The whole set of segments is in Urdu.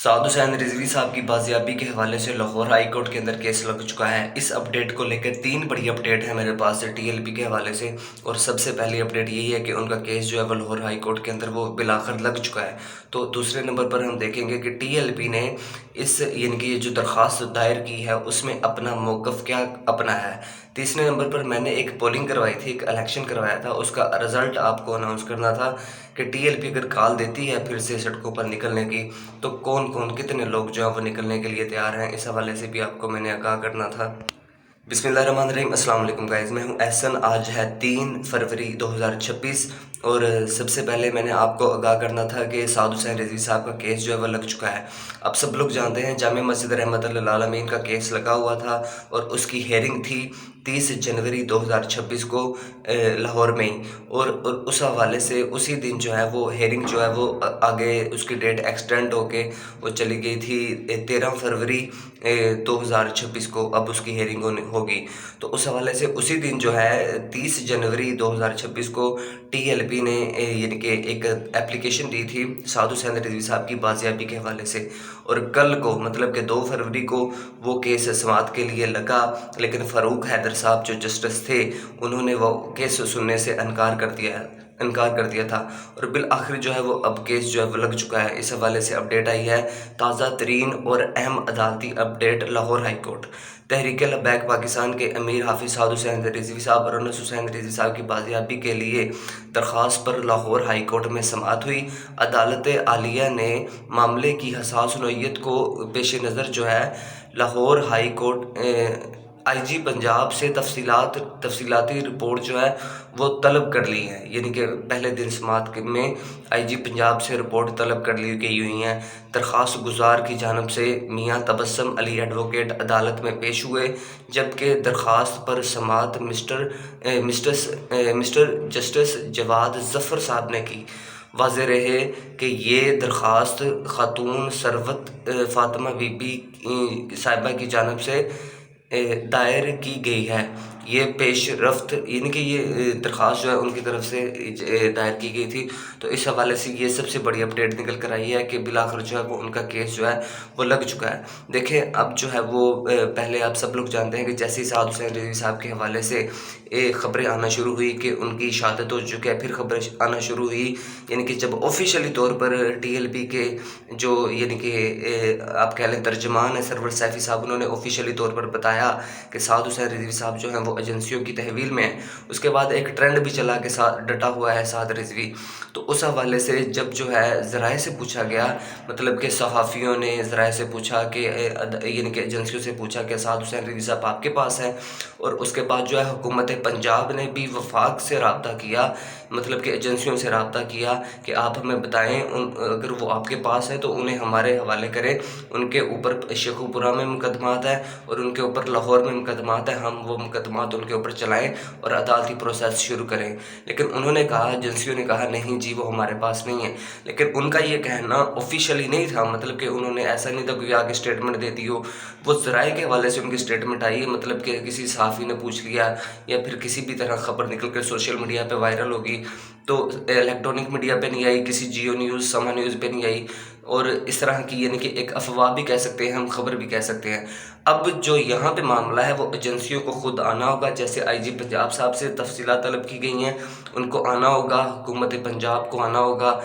سعد حسین رضوی صاحب کی بازیابی کے حوالے سے لاہور ہائی کورٹ کے اندر کیس لگ چکا ہے۔ اس اپڈیٹ کو لے کر 3 بڑی اپڈیٹ ہیں میرے پاس سے ٹی ایل پی کے حوالے سے، اور سب سے پہلی اپڈیٹ یہی ہے کہ ان کا کیس جو ہے وہ لاہور ہائی کورٹ کے اندر وہ بالآخر لگ چکا ہے۔ تو دوسرے نمبر پر ہم دیکھیں گے کہ ٹی ایل پی نے یعنی کہ یہ جو درخواست دائر کی ہے اس میں اپنا موقف کیا اپنایا ہے۔ تیسرے نمبر پر میں نے ایک پولنگ کروائی تھی، ایک الیکشن کروایا تھا، اس کا رزلٹ آپ کو اناؤنس کرنا تھا کہ ٹی ایل پی اگر کال دیتی ہے پھر سے سڑکوں پر نکلنے کی تو کون کتنے لوگ جو ہیں وہ نکلنے کے لیے تیار ہیں۔ اس حوالے سے بھی آپ کو میں نے آگاہ کرنا تھا۔ بسم اللہ الرحمن الرحیم، السلام علیکم گائز، میں ہوں احسن۔ آج ہے 3 فروری 2026 اور سب سے پہلے میں نے آپ کو آگاہ کرنا تھا کہ سعد حسین رضوی صاحب کا کیس جو ہے وہ لگ چکا ہے۔ اب سب لوگ جانتے ہیں جامع مسجد رحمت اللہ العالمین کا کیس لگا ہوا تھا اور اس کی ہیئرنگ تھی 30 جنوری 2026 کو لاہور میں ہی، اور اس حوالے سے اسی دن جو ہے وہ ہیئرنگ جو ہے وہ آگے اس کی ڈیٹ ایکسٹینڈ ہو کے وہ چلی گئی تھی 13 فروری 2026 کو، اب اس کی ہیئرنگ ہوگی۔ تو اس حوالے سے اسی دن جو ہے 30 جنوری 2026 کو ٹی ایل پی نے یعنی کہ ایک اپلیکیشن دی تھی سعد حسین رضوی صاحب کی بازیابی کے حوالے سے، اور کل کو مطلب کہ 2 فروری کو وہ کیس سماعت کے لیے لگا، لیکن فاروق حیدر صاحب جو جسٹس تھے انہوں نے وہ کیس سننے سے انکار کر دیا تھا، اور بالآخر جو ہے وہ اب کیس جو ہے وہ لگ چکا ہے۔ اس حوالے سے اپڈیٹ آئی ہے، تازہ ترین اور اہم عدالتی update Lahore high court. Tehreek Labbaik Pakistan کے امیر حافظ سعد حسین رضوی صاحب اور انس حسین رضوی صاحب کی بازیابی کے لیے درخواست پر لاہور ہائی کورٹ میں سماعت ہوئی۔ عدالت عالیہ نے معاملے کی حساس نوعیت کو پیش نظر جو ہے لاہور ہائی کورٹ آئی جی پنجاب سے تفصیلاتی رپورٹ جو ہے وہ طلب کر لی ہے، یعنی کہ پہلے دن سماعت میں آئی جی پنجاب سے رپورٹ طلب کر لی گئی ہوئی ہیں۔ درخواست گزار کی جانب سے میاں تبسم علی ایڈوکیٹ عدالت میں پیش ہوئے، جبکہ درخواست پر سماعت مسٹر جسٹس جواد ظفر صاحب نے کی۔ واضح رہے کہ یہ درخواست خاتون ثروت فاطمہ بی بی صاحبہ کی جانب سے دائر کی گئی ہے۔ یہ پیش رفت یعنی کہ یہ درخواست جو ہے ان کی طرف سے دائر کی گئی تھی۔ تو اس حوالے سے یہ سب سے بڑی اپڈیٹ نکل کر آئی ہے کہ بالآخر جو ہے وہ ان کا کیس جو ہے وہ لگ چکا ہے۔ دیکھیں اب جو ہے وہ پہلے آپ سب لوگ جانتے ہیں کہ جیسے ہی سعد حسین رضوی صاحب کے حوالے سے خبریں آنا شروع ہوئی کہ ان کی شہادت ہو چکی ہے، پھر خبریں آنا شروع ہوئی، یعنی کہ جب آفیشلی طور پر ٹی ایل پی کے جو یعنی کہ آپ کہہ لیں ترجمان ہیں سرور سیفی صاحب، انہوں نے آفیشلی طور پر بتایا کہ سعد حسین رضوی صاحب جو ہیں وہ ایجنسیوں کی تحویل میں ہیں۔ اس کے بعد ایک ٹرینڈ بھی چلا کہ ڈٹا ہوا ہے سعد رضوی۔ تو اس حوالے سے جب جو ہے ذرائع سے پوچھا گیا، مطلب کہ صحافیوں نے ذرائع سے پوچھا کہ یعنی کہ ایجنسیوں سے پوچھا کہ سعد حسین رضوی صاحب آپ کے پاس ہیں، اور اس کے بعد جو ہے حکومت پنجاب نے بھی وفاق سے رابطہ کیا، مطلب کہ ایجنسیوں سے رابطہ کیا کہ آپ ہمیں بتائیں اگر وہ آپ کے پاس ہے تو انہیں ہمارے حوالے کریں۔ ان کے اوپر شیخوپورہ میں مقدمات ہیں اور ان کے اوپر لاہور میں مقدمات ہیں، ہم وہ مقدمات ان کے اوپر چلائیں اور عدالتی پروسیس شروع کریں۔ لیکن انہوں نے کہا، ایجنسیوں نے کہا نہیں جی وہ ہمارے پاس نہیں ہے، لیکن ان کا یہ کہنا آفیشلی نہیں تھا، مطلب کہ انہوں نے ایسا نہیں تھا کوئی آگے اسٹیٹمنٹ دے دی ہو، وہ ذرائع کے حوالے سے ان کی اسٹیٹمنٹ آئی ہے، مطلب کہ کسی صحافی نے پوچھ لیا یا پھر کسی بھی طرح خبر نکل کر سوشل میڈیا پہ وائرل ہوگی تو الیکٹرانک میڈیا پہ نہیں آئی، کسی جیو نیوز سما نیوز پہ نہیں آئی، اور اس طرح کی یعنی کہ ایک افواہ بھی کہہ سکتے ہیں ہم، خبر بھی کہہ سکتے ہیں۔ اب جو یہاں پہ معاملہ ہے وہ ایجنسیوں کو خود آنا ہوگا، جیسے آئی جی پنجاب صاحب سے تفصیلات طلب کی گئی ہیں، ان کو آنا ہوگا، حکومت پنجاب کو آنا ہوگا،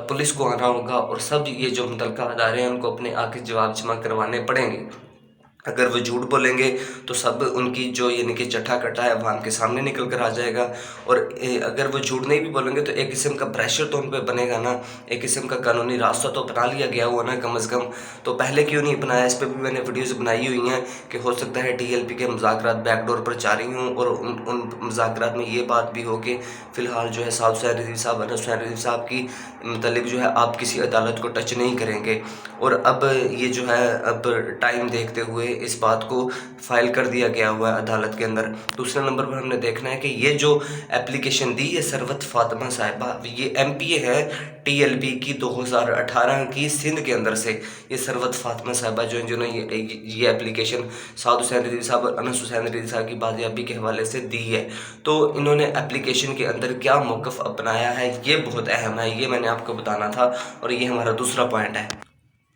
پولیس کو آنا ہوگا، اور سب یہ جو متعلقہ ادارے ہیں ان کو اپنے آ کے جواب جمع کروانے پڑیں گے۔ اگر وہ جھوٹ بولیں گے تو سب ان کی جو یعنی کہ چٹھا کٹا ہے وہ عوام کے سامنے نکل کر آ جائے گا، اور اگر وہ جھوٹ نہیں بھی بولیں گے تو ایک قسم کا پریشر تو ان پہ بنے گا نا، ایک قسم کا قانونی راستہ تو اپنا لیا گیا ہوا نا کم از کم، تو پہلے کیوں نہیں اپنایا؟ اس پہ بھی میں نے ویڈیوز بنائی ہوئی ہیں کہ ہو سکتا ہے ٹی ایل پی کے مذاکرات بیک ڈور پر جاری ہوں، اور ان مذاکرات میں یہ بات بھی ہو کہ فی الحال جو ہے سعد حسین رضوی صاحب انس حسین رضوی صاحب کی متعلق جو ہے آپ کسی عدالت کو ٹچ نہیں کریں گے، اور اب یہ جو ہے اب ٹائم دیکھتے ہوئے اس بات کو فائل کر دیا گیا ہوا ہے عدالت کے اندر۔ دوسرے نمبر پر ہم نے دیکھنا ہے کہ یہ جو اپلیکیشن دی ہے ثروت فاطمہ صاحبہ، یہ ایم پی اے ہے ٹی ایل پی کی 2018 کی سندھ کے اندر سے، یہ ثروت فاطمہ صاحبہ جو ہیں جنہوں نے یہ اپلیکیشن سعد حسین رضوی صاحب اور انس حسین رضوی صاحب کی بازیابی کے حوالے سے دی ہے، تو انہوں نے اپلیکیشن کے اندر کیا موقف اپنایا ہے یہ بہت اہم ہے، یہ میں نے آپ کو بتانا تھا، اور یہ ہمارا دوسرا پوائنٹ ہے۔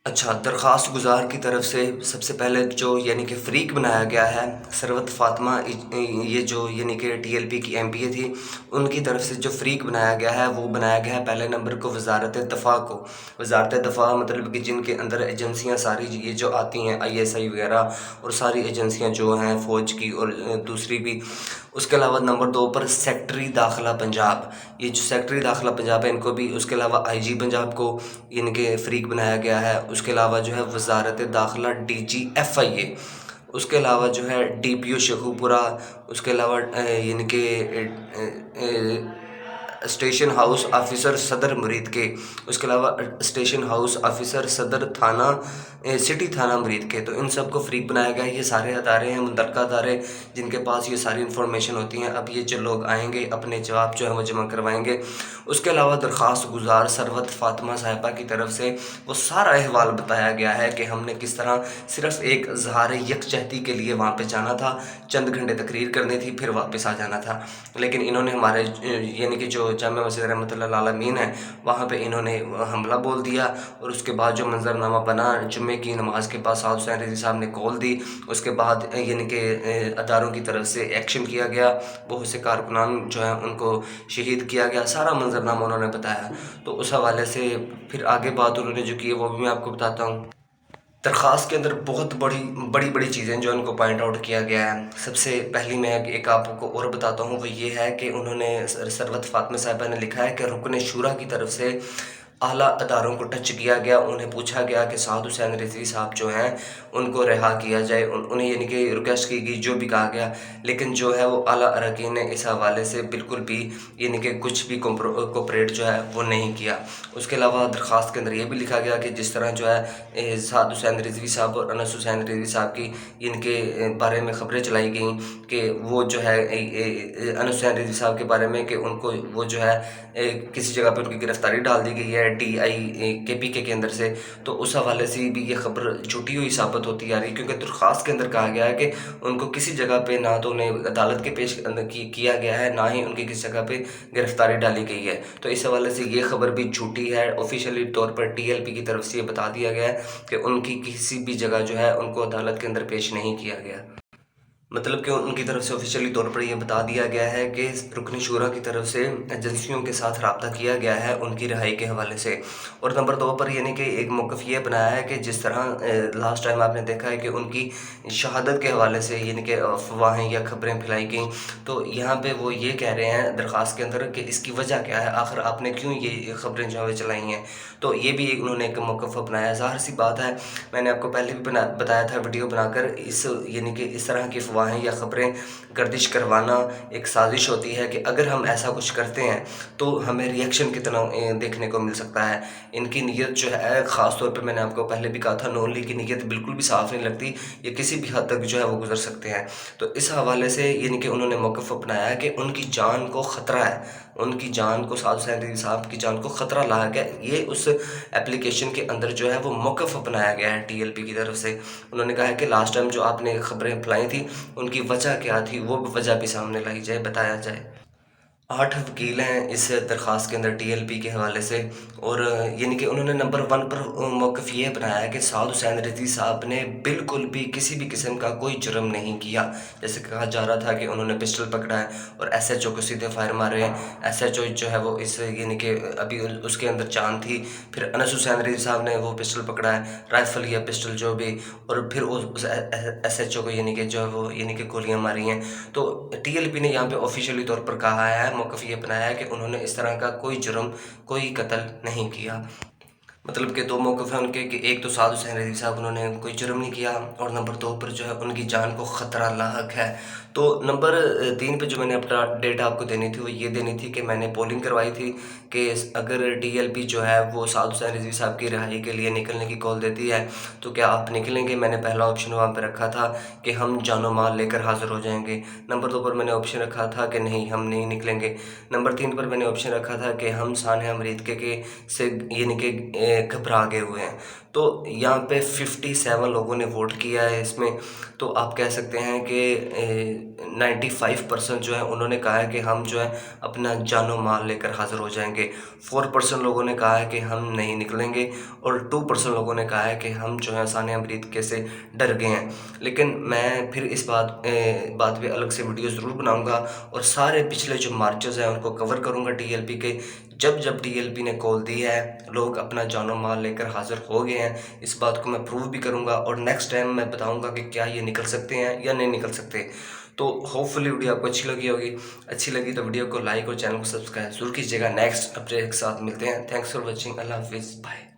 اچھا، درخواست گزار کی طرف سے سب سے پہلے جو یعنی کہ فریق بنایا گیا ہے ثروت فاطمہ، یہ جو یعنی کہ ٹی ایل پی کی ایم پی اے تھی، ان کی طرف سے جو فریق بنایا گیا ہے وہ بنایا گیا ہے پہلے نمبر کو وزارت دفاع کو. وزارت دفاع مطلب کہ جن کے اندر ایجنسیاں ساری یہ جو آتی ہیں آئی ایس آئی وغیرہ اور ساری ایجنسیاں جو ہیں فوج کی اور دوسری بھی. اس کے علاوہ نمبر 2 پر سیکٹری داخلہ پنجاب، یہ جو سیکٹری داخلہ پنجاب ہے ان کو بھی. اس کے علاوہ آئی جی پنجاب کو یعنی کہ فریق بنایا گیا ہے. اس کے علاوہ جو ہے وزارت داخلہ ڈی جی ایف آئی اے، اس کے علاوہ جو ہے ڈی پی او شیخو پورہ، اس کے علاوہ یعنی کہ اسٹیشن ہاؤس آفیسر صدر مرید کے، اس کے علاوہ اسٹیشن ہاؤس آفیسر صدر تھانہ سٹی تھانہ مرید کے. تو ان سب کو فریق بنایا گیا ہے. یہ سارے ادارے ہیں متعلقہ ادارے جن کے پاس یہ ساری انفارمیشن ہوتی ہیں. اب یہ جو لوگ آئیں گے اپنے جواب جو ہے وہ جمع کروائیں گے. اس کے علاوہ درخواست گزار ثروت فاطمہ صاحبہ کی طرف سے وہ سارا احوال بتایا گیا ہے کہ ہم نے کس طرح صرف ایک اظہار یکجہتی کے لیے وہاں پہ جانا تھا، چند گھنٹے تقریر کرنی تھی، پھر واپس آ جانا تھا. لیکن انہوں نے ہمارے یعنی کہ جو جامع مسجد رحمۃ اللہ العالمین ہے وہاں پہ انہوں نے حملہ بول دیا. اور اس کے بعد جو منظرنامہ بنا، جمعے کی نماز کے بعد سعد حسین رضوی صاحب نے کال دی. اس کے بعد یعنی کہ اداروں کی طرف سے ایکشن کیا گیا، بہت سے کارکنان جو ہیں ان کو شہید کیا گیا. سارا منظرنامہ انہوں نے بتایا. تو اس حوالے سے پھر آگے بات انہوں نے جو کی ہے وہ بھی میں آپ کو بتاتا ہوں. درخواست کے اندر بہت بڑی چیزیں جو ان کو پوائنٹ آؤٹ کیا گیا ہے. سب سے پہلی میں ایک آپ کو اور بتاتا ہوں، وہ یہ ہے کہ انہوں نے ثروت فاطمہ صاحبہ نے لکھا ہے کہ رکن شورا کی طرف سے اعلیٰ اداروں کو ٹچ کیا گیا. انہیں پوچھا گیا کہ سعد حسین رضوی صاحب جو ہیں ان کو رہا کیا جائے. انہیں یعنی کہ ریکویسٹ کی گئی، جو بھی کہا گیا. لیکن جو ہے وہ اعلیٰ اراکین نے اس حوالے سے بالکل بھی یعنی کہ کچھ بھی کوپریٹ جو ہے وہ نہیں کیا. اس کے علاوہ درخواست کے اندر یہ بھی لکھا گیا کہ جس طرح جو ہے سعد حسین رضوی صاحب اور انس حسین رضوی صاحب کی ان کے بارے میں خبریں چلائی گئیں کہ وہ جو ہے انس حسین رضوی صاحب کے بارے میں کہ ان کو وہ جو ہے کسی جگہ پہ ان کی گرفتاری ڈال دی گئی ہے ڈی آئی کے پی کے اندر سے. تو اس حوالے سے بھی یہ خبر جھوٹی ہوئی ثابت ہوتی آ رہی، کیونکہ درخواست کے اندر کہا گیا ہے کہ ان کو کسی جگہ پہ نہ تو انہیں عدالت کے پیش کیا گیا ہے، نہ ہی ان کی کسی جگہ پہ گرفتاری ڈالی گئی ہے. تو اس حوالے سے یہ خبر بھی جھوٹی ہے. آفیشیلی طور پر ٹی ایل پی کی طرف سے یہ بتا دیا گیا ہے کہ ان کی کسی بھی جگہ جو ہے ان کو عدالت کے اندر پیش نہیں کیا گیا. مطلب کہ ان کی طرف سے آفیشیلی طور پر یہ بتا دیا گیا ہے کہ رکن شورا کی طرف سے ایجنسیوں کے ساتھ رابطہ کیا گیا ہے ان کی رہائی کے حوالے سے. اور نمبر 2 پر یعنی کہ ایک موقف یہ بنایا ہے کہ جس طرح لاسٹ ٹائم آپ نے دیکھا ہے کہ ان کی شہادت کے حوالے سے یعنی کہ افواہیں یا خبریں پھیلائی گئیں. تو یہاں پہ وہ یہ کہہ رہے ہیں درخواست کے اندر کہ اس کی وجہ کیا ہے، آخر آپ نے کیوں یہ خبریں جو ہے چلائی ہیں. تو یہ بھی انہوں نے ایک موقف اپنایا. ظاہر سی بات ہے، میں نے آپ کو پہلے بھی بتایا تھا ویڈیو بنا کر، یعنی کہ اس طرح کی افواہیں یا خبریں گردش کروانا ایک سازش ہوتی ہے کہ اگر ہم ایسا کچھ کرتے ہیں تو ہمیں ری ایکشن کتنا دیکھنے کو مل سکتا ہے. ان کی نیت جو ہے خاص طور پہ میں نے آپ کو پہلے بھی کہا تھا، نون لیگ کی نیت بالکل بھی صاف نہیں لگتی. یہ کسی بھی حد تک جو ہے وہ گزر سکتے ہیں. تو اس حوالے سے یعنی کہ انہوں نے موقف اپنایا ہے کہ ان کی جان کو خطرہ ہے، ان کی جان کو سعد حسین رضوی صاحب کی جان کو خطرہ لاحق ہے. یہ اس اپلیکیشن کے اندر جو ہے وہ موقف اپنایا گیا ہے ٹی ایل پی کی طرف سے. انہوں نے کہا ہے کہ لاسٹ ٹائم جو آپ نے خبریں پھیلائی تھیں ان کی وجہ کیا تھی، وہ وجہ بھی سامنے لائی جائے، بتایا جائے. 8 وکیل ہیں اس درخواست کے اندر ٹی ایل پی کے حوالے سے. اور یعنی کہ انہوں نے نمبر 1 پر موقف یہ بنایا ہے کہ سعد حسین رضوی صاحب نے بالکل بھی کسی بھی قسم کا کوئی جرم نہیں کیا. جیسے کہا جا رہا تھا کہ انہوں نے پسٹل پکڑا ہے اور ایس ایچ او کو سیدھے فائر مارے ہیں. ایس ایچ او جو ہے وہ اس یعنی کہ ابھی اس کے اندر جان تھی. پھر انس حسین رضوی صاحب نے وہ پسٹل پکڑا ہے، رائفل یا پسٹل جو بھی، اور پھر اس ایس ایچ او کو یعنی کہ جو ہے وہ یعنی کہ گولیاں ماری ہیں. تو ٹی ایل پی نے یہاں پہ آفیشیلی طور پر کہا ہے، موقف یہ بنایا ہے کہ انہوں نے اس طرح کا کوئی جرم، کوئی قتل نہیں کیا. مطلب کہ 2 موقف ہیں ان کے کہ ایک تو سعد حسین رضوی صاحب انہوں نے کوئی جرم نہیں کیا، اور نمبر 2 پر جو ہے ان کی جان کو خطرہ لاحق ہے. تو نمبر 3 پہ جو میں نے اپنا ڈیٹ آپ کو دینی تھی وہ یہ دینی تھی کہ میں نے پولنگ کروائی تھی کہ اگر ٹی ایل پی جو ہے وہ سعد حسین رضوی صاحب کی رہائی کے لیے نکلنے کی کال دیتی ہے تو کیا آپ نکلیں گے. میں نے پہلا آپشن وہاں پہ رکھا تھا کہ ہم جان و مال لے کر حاضر ہو جائیں گے. نمبر 2 پر میں نے آپشن رکھا تھا کہ نہیں، ہم نہیں نکلیں گے. نمبر 3 پر میں نے آپشن رکھا تھا کہ ہم سانحہ امریت کے سے یعنی کہ گھبرا گئے ہوئے ہیں۔ تو یہاں پہ 57 لوگوں نے ووٹ کیا ہے اس میں، تو آپ کہہ سکتے ہیں کہ 95% جو ہے انہوں نے کہا ہے کہ ہم جو ہے اپنا جان و مال لے کر حاضر ہو جائیں گے، 4% لوگوں نے کہا ہے کہ ہم نہیں نکلیں گے، اور 2% لوگوں نے کہا ہے کہ ہم جو ہے ثانیہ مرید سے ڈر گئے ہیں۔ لیکن میں پھر اس بات پہ الگ سے ویڈیو ضرور بناؤں گا، اور سارے پچھلے جو مارچز ہیں ان کو کور کروں گا ٹی ایل پی کے۔ جب ٹی ایل پی نے کال دی ہے، لوگ اپنا جان و مال لے کر حاضر ہو گئے ہیں، اس بات کو میں پروو بھی کروں گا، اور نیکسٹ ٹائم میں بتاؤں گا کہ کیا یہ نکل سکتے ہیں یا نہیں نکل سکتے۔ تو ہوپ فلی ویڈیو آپ کو اچھی لگی ہوگی، اچھی لگی تو ویڈیو کو لائک اور چینل کو سبسکرائب ضرور کیجیے گا۔ نیکسٹ اپڈیٹ کے ساتھ ملتے ہیں۔ تھینکس فار واچنگ، اللہ حافظ، بائے۔